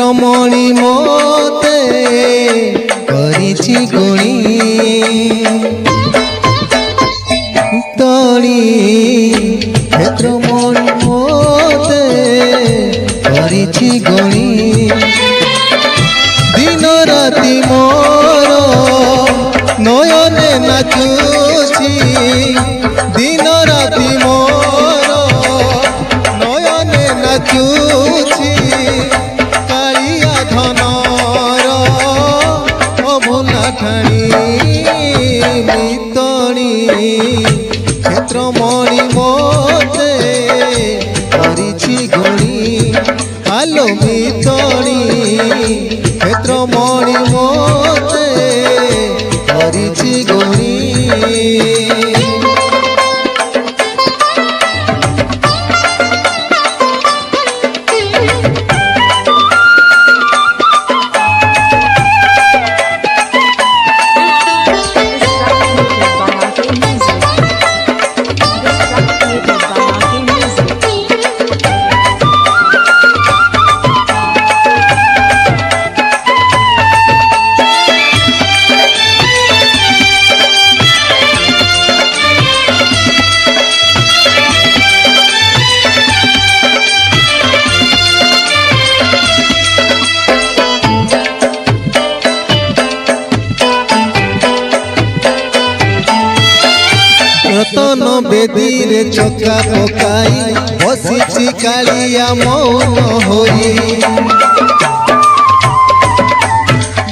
क्षेत्रमणि मोते करिछि गुणी तणी क्षेत्रमणि मोते करिछि गुणी दिन राति मोर नयने नाचुछि दिन राति मोर नयने नाचुछि कालिया धनर अभुला ठाणी मितणी क्षेत्रमणि मोते करिछि गुणी आलो मितणी क्षेत्रमणि मोते करिछि गुणी रतन बेदी रे चक्का पकाई बसिछि कालिया मौन होई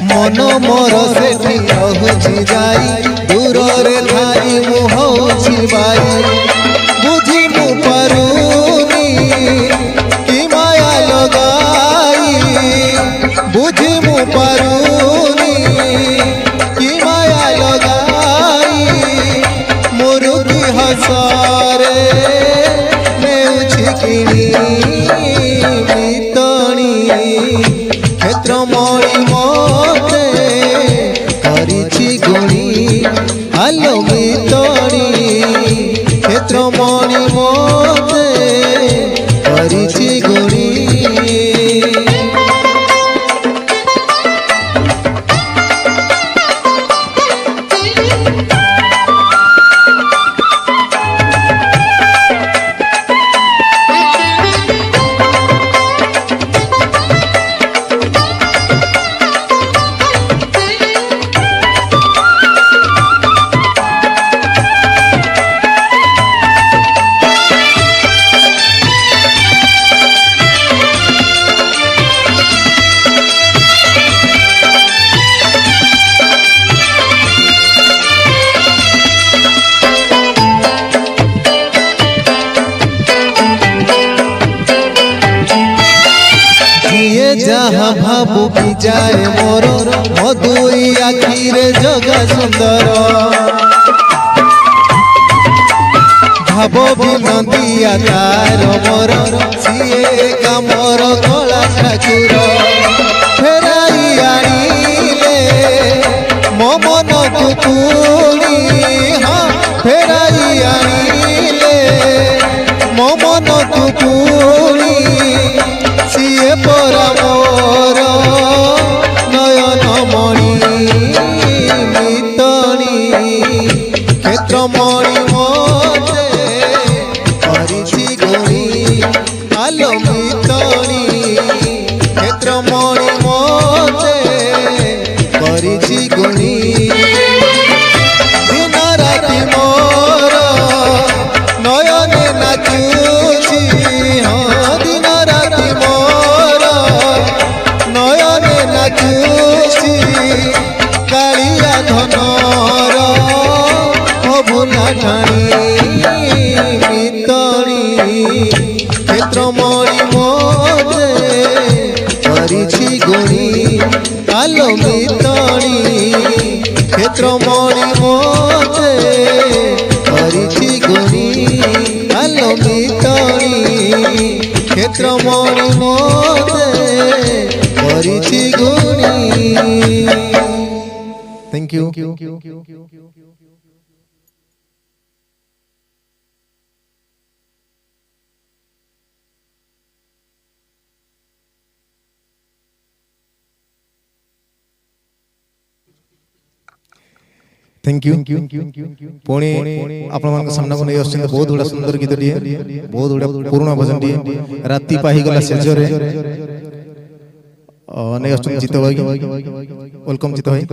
मन मोर सेठी रहुछि जाई दूर रे धारी मुहौछि बाई बुझी मु पारुनी कि माया लगाई बुझी मु पारुनी कि माया लगाई मुरुगी हसारे नेउछि मितणी क्षेत्रमणि मोते करिछि गुणी आलो मितणी क्षेत्रमणि मोते करिछि गुणी जहाँ भाबू की जाए मोर मधुई आखिरे जगा सुंदर भाव भी नदिया तार मोर सीए कामर कला ठाकुर फेराई आनिले मो मन को पुणी हाँ फेराई आनिले मो मन को पुणी सीए परा मोर नयन मणि मितणी क्षेत्रमणि मोते करिछि गुणी आलो मितणी क्षेत्रमणि मोते करिछि गुणी दिन राति मोर नयने नाचुछि हाँ दिन राति मोर नयने नाचुछि कालिया धनर अभुला ठाणी मितणी क्षेत्रमणि मोते करिछि गुणी आलो मितणी क्षेत्रमणि मोते करिछि गुणी आलो मितणी क्षेत्रमणि मोते करिछि गुणी। Thank you. थैंक यू पुणी आपण मान सामना को नहीं आछन बहुत गुडा सुंदर गीत दिए बहुत गुडा पुराना भजन दिए राती पाही गला सेजरे नहीं आछन जीत भाई वेलकम जीत भाई